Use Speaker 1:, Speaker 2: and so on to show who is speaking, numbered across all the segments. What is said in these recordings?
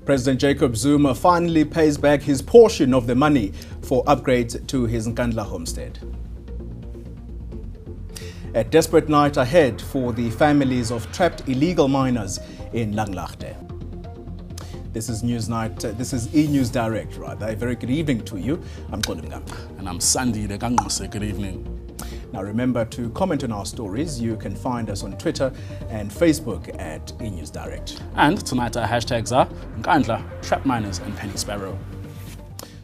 Speaker 1: President Jacob Zuma finally pays back his portion of the money for upgrades to his Nkandla homestead. A desperate night ahead for the families of trapped illegal miners in Nkandla. This is Newsnight. This is eNews Direct, rather. A very good evening to you. I'm Nkandla.
Speaker 2: And I'm Sandy the Gangose. Good evening.
Speaker 1: Now remember to comment on our stories. You can find us on Twitter and Facebook at eNews Direct.
Speaker 2: And tonight our hashtags are Nkandla, trap miners and penny Sparrow.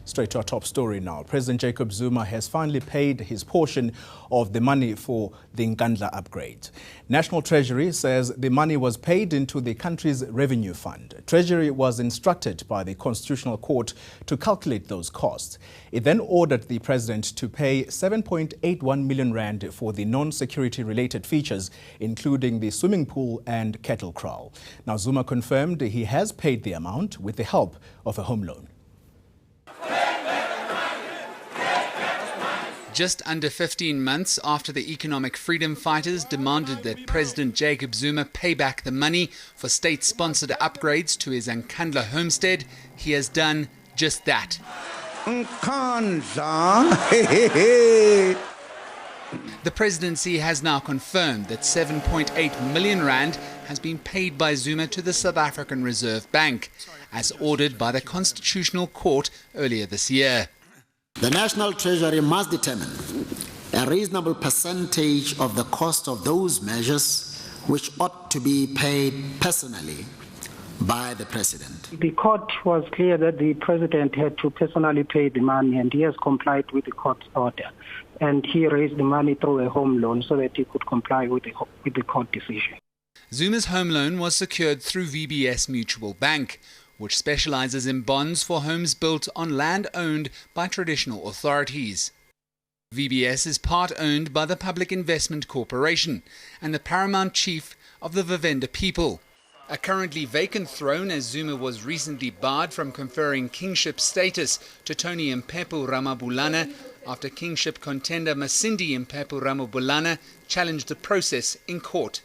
Speaker 2: Straight to our top story now. President Jacob Zuma has finally paid his portion of the money for the Nkandla upgrade. National Treasury says the money was paid into the country's revenue fund. Treasury was instructed by the Constitutional Court to calculate those costs. It then ordered the president to pay 7.81 million rand for the non-security related features, including the swimming pool and cattle kraal. Now Zuma confirmed he has paid the amount with the help of a home loan.
Speaker 3: Just under 15 months after the economic freedom fighters demanded that President Jacob Zuma pay back the money for state-sponsored upgrades to his Nkandla homestead, he has done just that.
Speaker 4: Nkandla.
Speaker 3: The presidency has now confirmed that 7.8 million rand has been paid by Zuma to the South African Reserve Bank, as ordered by the Constitutional Court earlier this year.
Speaker 5: The National Treasury must determine a reasonable percentage of the cost of those measures which ought to be paid personally by the President.
Speaker 6: The court was clear that the President had to personally pay the money, and he has complied with the court's order. And he raised the money through a home loan so that he could comply with the court decision.
Speaker 3: Zuma's home loan was secured through VBS Mutual Bank, which specializes in bonds for homes built on land owned by traditional authorities. VBS is part owned by the Public Investment Corporation and the paramount chief of the Vivenda people, a currently vacant throne as Zuma was recently barred from conferring kingship status to Tony Mpepu Ramabulana after kingship contender Masindi Mpepu Ramabulana challenged the process in court.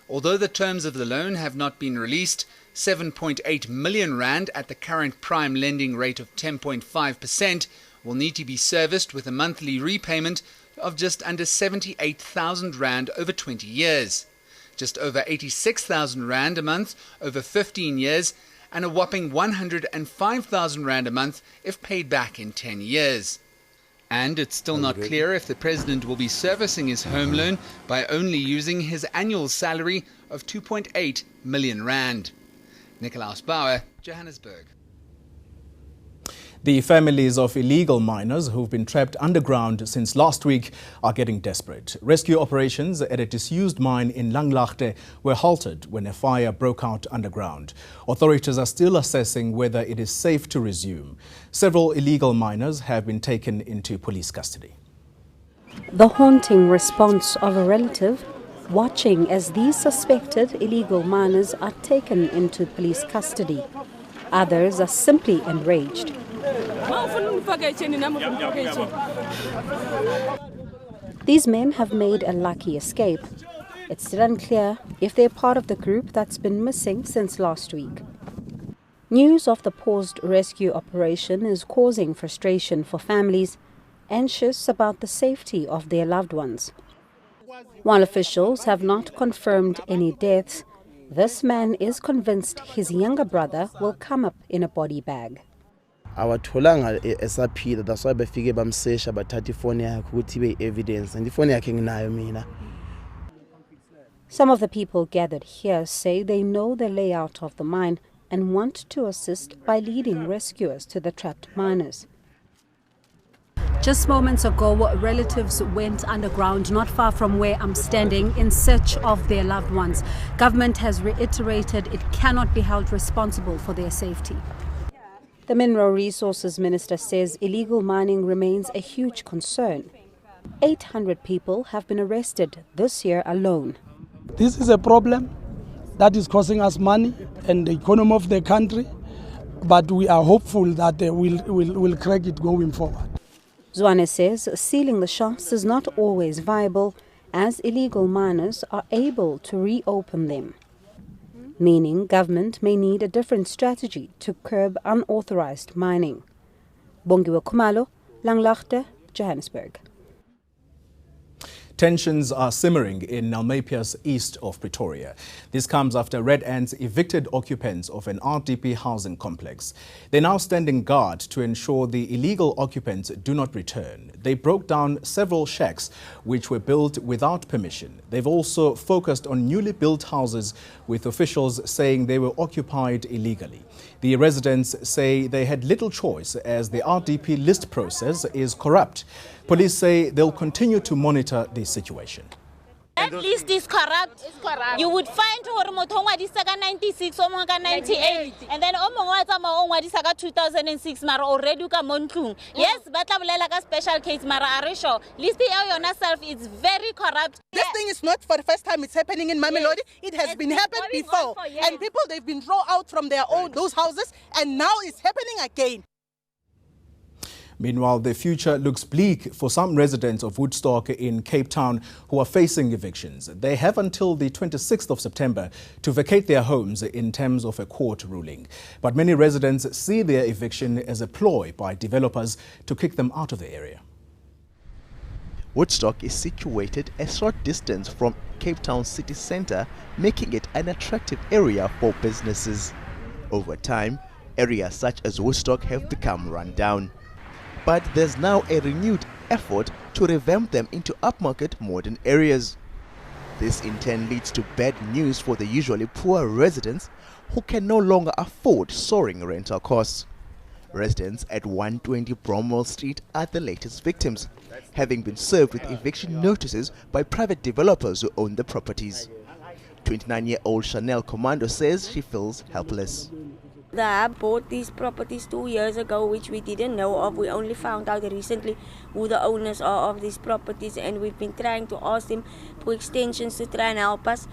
Speaker 3: Although the terms of the loan have not been released, 7.8 million rand at the current prime lending rate of 10.5% will need to be serviced with a monthly repayment of just under 78,000 rand over 20 years, just over 86,000 rand a month over 15 years, and a whopping 105,000 rand a month if paid back in 10 years. And it's still not clear if the president will be servicing his home loan by only using his annual salary of 2.8 million rand. Nicolaus Bauer, Johannesburg.
Speaker 1: The families of illegal miners who've been trapped underground since last week are getting desperate. Rescue operations at a disused mine in Nkandla were halted when a fire broke out underground. Authorities are still assessing whether it is safe to resume. Several illegal miners have been taken into police custody.
Speaker 7: The haunting response of a relative watching as these suspected illegal miners are taken into police custody. Others are simply enraged. These men have made a lucky escape. It's still unclear if they're part of the group that's been missing since last week. News of the paused rescue operation is causing frustration for families anxious about the safety of their loved ones. While officials have not confirmed any deaths, this man is convinced his younger brother will come up in a body bag.
Speaker 8: Awatholanga esaphila, that's why befike bamsesha bathatha ifoni yakhe ukuthi ibe evidence, and ifoni yakhe nginayo mina.
Speaker 7: Some of the people gathered here say they know the layout of the mine and want to assist by leading rescuers to the trapped miners.
Speaker 9: Just moments ago, relatives went underground not far from where I'm standing in search of their loved ones. Government has reiterated it cannot be held responsible for their safety.
Speaker 7: The Mineral Resources Minister says illegal mining remains a huge concern. 800 people have been arrested this year alone.
Speaker 10: This is a problem that is costing us money and the economy of the country, but we are hopeful that we'll crack it going forward.
Speaker 7: Zwane says sealing the shafts is not always viable as illegal miners are able to reopen them. meaning government may need a different strategy to curb unauthorized mining. Bongiwe Khumalo, Langlaagte, Johannesburg.
Speaker 1: Tensions are simmering in Nalmepias east of Pretoria. This comes after Red Ants evicted occupants of an RDP housing complex. They're now standing guard to ensure the illegal occupants do not return. They broke down several shacks which were built without permission. They've also focused on newly built houses, with officials saying they were occupied illegally. The residents say they had little choice as the RDP list process is corrupt. Police say they'll continue to monitor the situation.
Speaker 4: That list is corrupt. You would find Hormotongwa Disaka 96 or 98, and then Omongwatama Disaka 2006 Mara already Montlung. Yes, but like a special case Mara Arisho. List on yourself is very corrupt.
Speaker 11: This thing is not for the first time it's happening in Mamelodi. It has been happened before. And people, they've been thrown out from their own those houses, and now it's happening again.
Speaker 1: Meanwhile, the future looks bleak for some residents of Woodstock in Cape Town who are facing evictions. They have until the 26th of September to vacate their homes in terms of a court ruling. But many residents see their eviction as a ploy by developers to kick them out of the area.
Speaker 12: Woodstock is situated a short distance from Cape Town city centre, making it an attractive area for businesses. Over time, areas such as Woodstock have become run down. But there's now a renewed effort to revamp them into upmarket modern areas. This in turn leads to bad news for the usually poor residents who can no longer afford soaring rental costs. Residents at 120 Bromwell Street are the latest victims, having been served with eviction notices by private developers who own the properties. 29-year-old Chanel Commando says she feels helpless.
Speaker 13: The hub bought these properties 2 years ago, which we didn't know of. We only found out recently who the owners are of these properties, and we've been trying to ask them for extensions to try and help us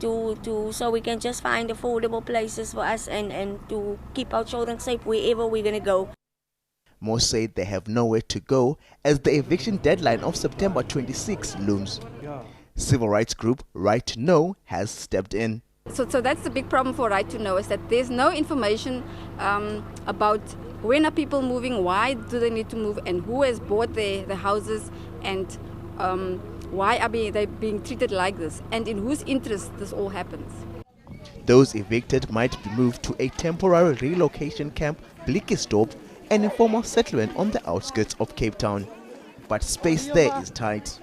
Speaker 13: so we can just find affordable places for us and to keep our children safe wherever we're going to go.
Speaker 12: Most say they have nowhere to go as the eviction deadline of September 26 looms. Civil rights group Right to Know has stepped in.
Speaker 14: So that's the big problem for Right to Know, is that there's no information about when are people moving, why do they need to move, and who has bought the houses, and why are they being treated like this, and in whose interest this all happens.
Speaker 12: Those evicted might be moved to a temporary relocation camp, Blikkiesdorp, an informal settlement on the outskirts of Cape Town. But space there is tight.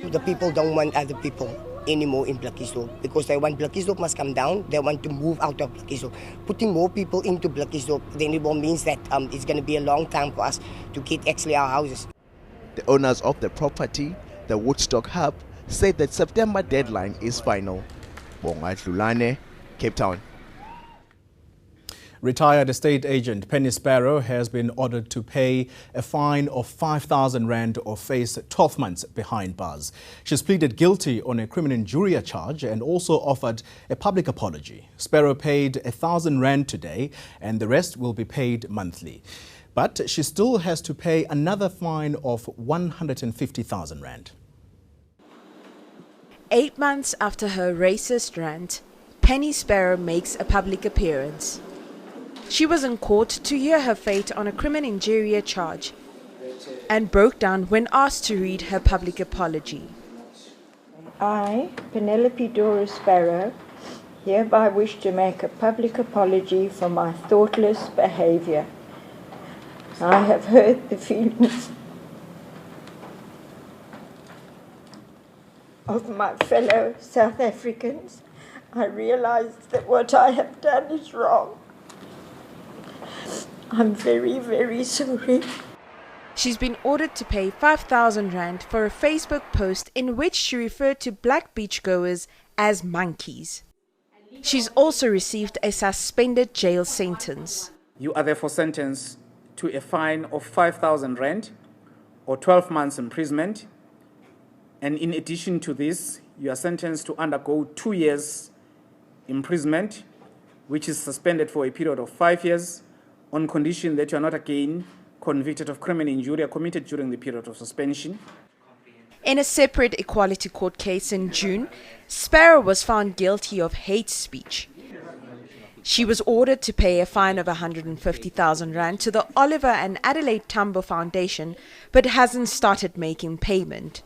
Speaker 15: The people don't want other people anymore in Blikkiesdorp because they want Blikkiesdorp must come down. They want to move out of Blikkiesdorp. Putting more people into Blikkiesdorp, then it will means that it's going to be a long time for us to get actually our houses.
Speaker 12: The owners of the property, the Woodstock hub, say that September deadline is final. Bonga Dlulane, Cape Town.
Speaker 1: Retired estate agent Penny Sparrow has been ordered to pay a fine of 5,000 rand or face 12 months behind bars. She's pleaded guilty on a criminal injury charge and also offered a public apology. Sparrow paid 1,000 rand today and the rest will be paid monthly. But she still has to pay another fine of 150,000 rand.
Speaker 16: 8 months after her racist rant, Penny Sparrow makes a public appearance. She was in court to hear her fate on a criminal injury charge and broke down when asked to read her public apology.
Speaker 17: I, Penelope Dora Sparrow, hereby wish to make a public apology for my thoughtless behavior. I have hurt the feelings of my fellow South Africans. I realize that what I have done is wrong. I'm very, very sorry.
Speaker 16: She's been ordered to pay 5,000 rand for a Facebook post in which she referred to black beachgoers as monkeys. She's also received a suspended jail sentence.
Speaker 18: You are therefore sentenced to a fine of 5,000 rand or 12 months imprisonment. And in addition to this, you are sentenced to undergo 2 years imprisonment, which is suspended for a period of 5 years, on condition that you are not again convicted of criminal injury committed during the period of suspension.
Speaker 16: In a separate Equality Court case in June, Sparrow was found guilty of hate speech. She was ordered to pay a fine of 150,000 rand to the Oliver and Adelaide Tambo Foundation, but hasn't started making payment.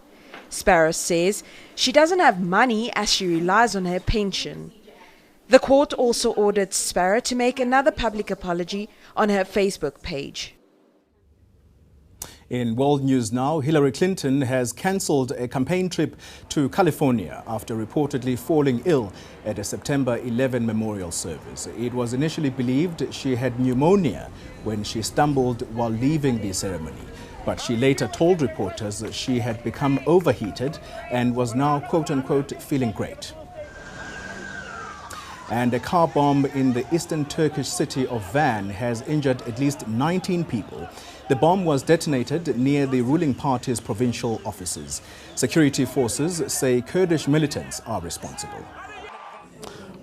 Speaker 16: Sparrow says she doesn't have money as she relies on her pension. The court also ordered Sparrow to make another public apology on her Facebook page.
Speaker 1: In world news now, Hillary Clinton has cancelled a campaign trip to California after reportedly falling ill at a September 11 memorial service. It was initially believed she had pneumonia when she stumbled while leaving the ceremony, but she later told reporters that she had become overheated and was now, quote-unquote, feeling great. And a car bomb in the eastern Turkish city of Van has injured at least 19 people. The bomb was detonated near the ruling party's provincial offices. Security forces say Kurdish militants are responsible.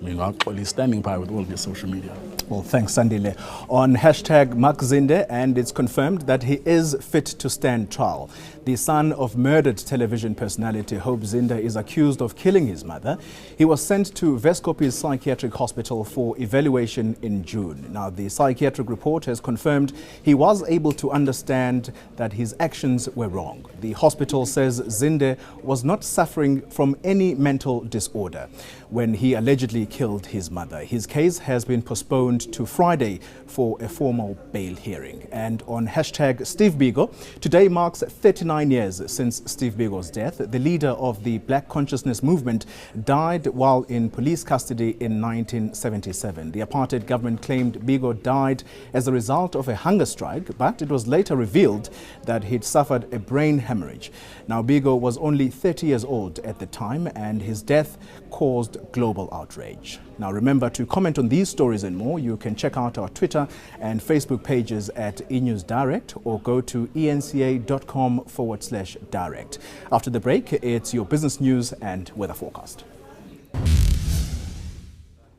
Speaker 2: We're actually standing by with all this social media.
Speaker 1: Well, thanks, Sandile. On hashtag Makzinde, and it's confirmed that he is fit to stand trial. The son of murdered television personality Hope Zinde is accused of killing his mother. He was sent to Vescopi's psychiatric hospital for evaluation in June. Now, the psychiatric report has confirmed he was able to understand that his actions were wrong. The hospital says Zinde was not suffering from any mental disorder when he allegedly killed his mother. His case has been postponed to Friday for a formal bail hearing. And on hashtag Steve Biko, today marks 39 years since Steve Biko's death. The leader of the Black Consciousness Movement died while in police custody in 1977. The apartheid government claimed Biko died as a result of a hunger strike, but it was later revealed that he'd suffered a brain hemorrhage. Now, Biko was only 30 years old at the time, and his death caused global outrage. Now, remember to comment on these stories and more. You can check out our Twitter and Facebook pages at eNews Direct or go to eNCA.com/direct. After the break, it's your business news and weather forecast.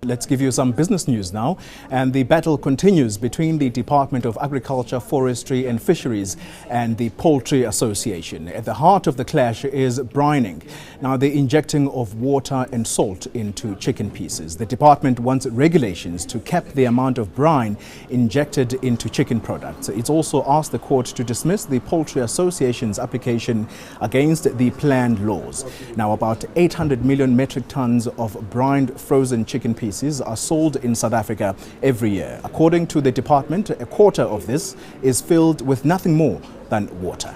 Speaker 1: Let's give you some business news now. And the battle continues between the Department of Agriculture, Forestry and Fisheries and the Poultry Association. At the heart of the clash is brining. Now, the injecting of water and salt into chicken pieces. The department wants regulations to cap the amount of brine injected into chicken products. It's also asked the court to dismiss the Poultry Association's application against the planned laws. Now, about 800 million metric tons of brined frozen chicken pieces are sold in South Africa every year. According to the department, a quarter of this is filled with nothing more than water.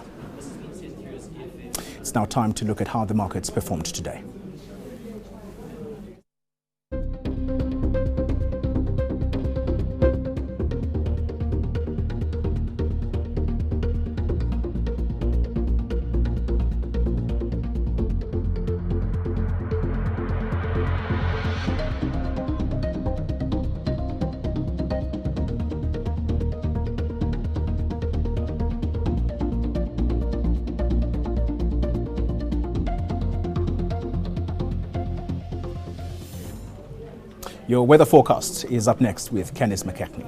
Speaker 1: It's now time to look at how the markets performed today. Your weather forecast is up next with Candice McKechnie.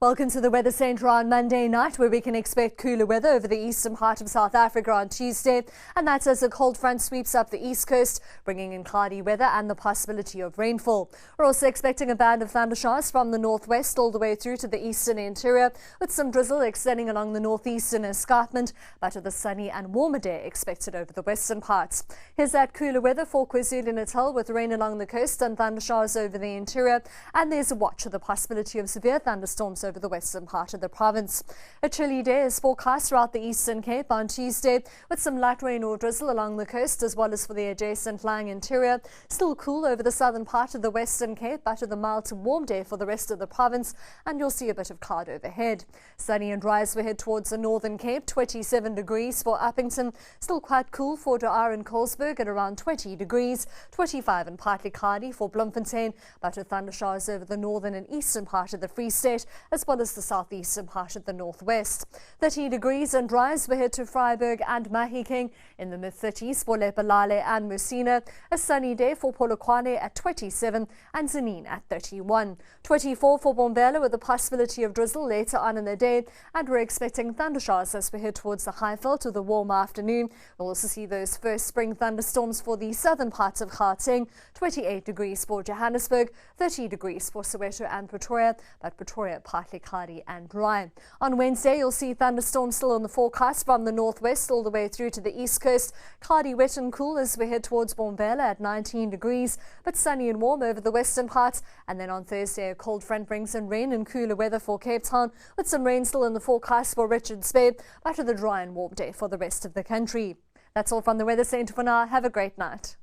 Speaker 19: Welcome to the Weather Centre on Monday night, where we can expect cooler weather over the eastern part of South Africa on Tuesday. And that's as a cold front sweeps up the east coast, bringing in cloudy weather and the possibility of rainfall. We're also expecting a band of thundershowers from the northwest all the way through to the eastern interior, with some drizzle extending along the northeastern escarpment, but with a sunny and warmer day expected over the western parts. Here's that cooler weather for KwaZulu-Natal, with rain along the coast and thundershowers over the interior. And there's a watch for the possibility of severe thunderstorms over the western part of the province. A chilly day is forecast throughout the Eastern Cape on Tuesday, with some light rain or drizzle along the coast as well as for the adjacent lying interior. Still cool over the southern part of the Western Cape, but with a mild to warm day for the rest of the province, and you'll see a bit of cloud overhead. Sunny and dry as we head towards the Northern Cape, 27 degrees for Uppington. Still quite cool for De Aar and Colesberg at around 20 degrees, 25 and partly cloudy for Bloemfontein, but with thundershowers over the northern and eastern part of the Free State, as as well as the southeastern part of the northwest. 30 degrees and dry as we head to Vryburg and Mahikeng. In the mid-30s for Lepelale and Musina. A sunny day for Polokwane at 27 and Zanin at 31. 24 for Bombela with the possibility of drizzle later on in the day, and we're expecting thundershowers as we head towards the Highveld with a warm afternoon. We'll also see those first spring thunderstorms for the southern parts of Gauteng. 28 degrees for Johannesburg, 30 degrees for Soweto and Pretoria, but Pretoria partly cloudy and dry. On Wednesday, you'll see thunderstorms still on the forecast from the northwest all the way through to the east coast. Cloudy, wet and cool as we head towards Bombela at 19 degrees, but sunny and warm over the western parts. And then on Thursday, a cold front brings in rain and cooler weather for Cape Town, with some rain still in the forecast for Richards Bay, but with a dry and warm day for the rest of the country. That's all from the Weather Centre for now. Have a great night.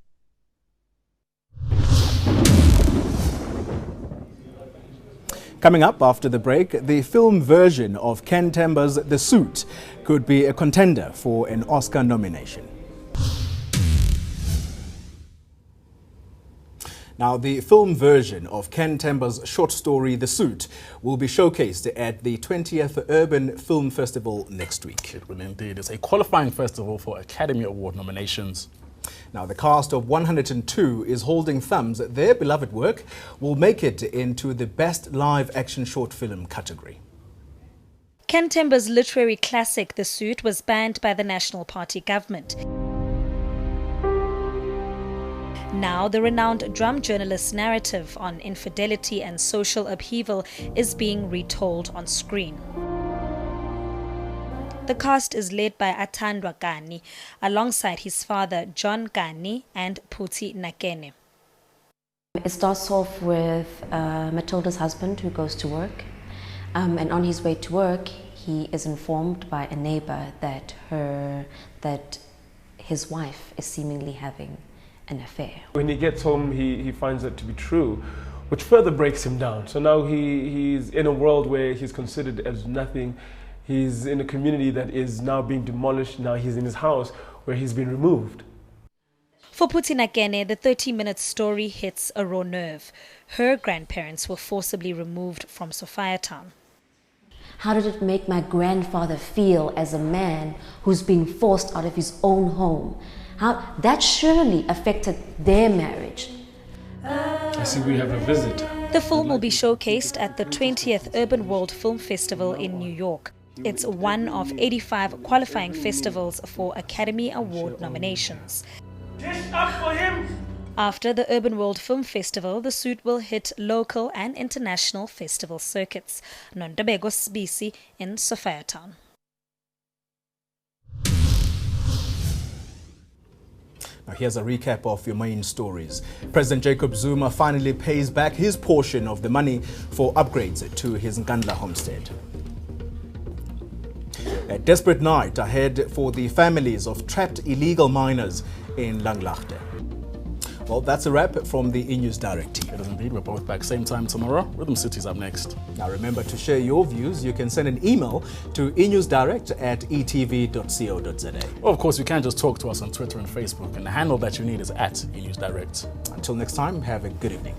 Speaker 1: Coming up after the break, the film version of Nkandla's The Suit could be a contender for an Oscar nomination. Now, the film version of Nkandla's short story The Suit will be showcased at the 20th Urban Film Festival next week.
Speaker 2: It will indeed. It's a qualifying festival for Academy Award nominations.
Speaker 1: Now, the cast of 102 is holding thumbs that their beloved work will make it into the Best Live Action Short Film category.
Speaker 20: Nkandla's literary classic The Suit was banned by the National Party government. Now, the renowned drum journalist's narrative on infidelity and social upheaval is being retold on screen. The cast is led by Atandwa Kani, alongside his father John Kani and Phuthi Nakene.
Speaker 21: It starts off with Matilda's husband who goes to work, and on his way to work he is informed by a neighbor that his wife is seemingly having an affair.
Speaker 22: When he gets home he finds that to be true, which further breaks him down. So now he's in a world where he's considered as nothing. He's in a community that is now being demolished. Now he's in his house where he's been removed.
Speaker 20: For Phuthi Nakene, the 30-minute story hits a raw nerve. Her grandparents were forcibly removed from Sophiatown.
Speaker 21: How did it make my grandfather feel as a man who's been forced out of his own home? How that surely affected their marriage.
Speaker 22: I see we have a visitor.
Speaker 20: The film will be showcased at the 20th Urban World Film Festival in New York. It's one of 85 qualifying festivals for Academy Award nominations. After the Urban World Film Festival, The Suit will hit local and international festival circuits. Nondabego Sbisi in Sophiatown.
Speaker 1: Now, here's a recap of your main stories. President Jacob Zuma finally pays back his portion of the money for upgrades to his Nkandla homestead. A desperate night ahead for the families of trapped illegal miners in Langlagte. Well, that's a wrap from the eNews Direct team.
Speaker 2: It is indeed. We're both back same time tomorrow. Rhythm City's up next.
Speaker 1: Now remember to share your views. You can send an email to enewsdirect@etv.co.za.
Speaker 2: Well, of course, you can just talk to us on Twitter and Facebook, and the handle that you need is @eNewsDirect.
Speaker 1: Until next time, have a good evening.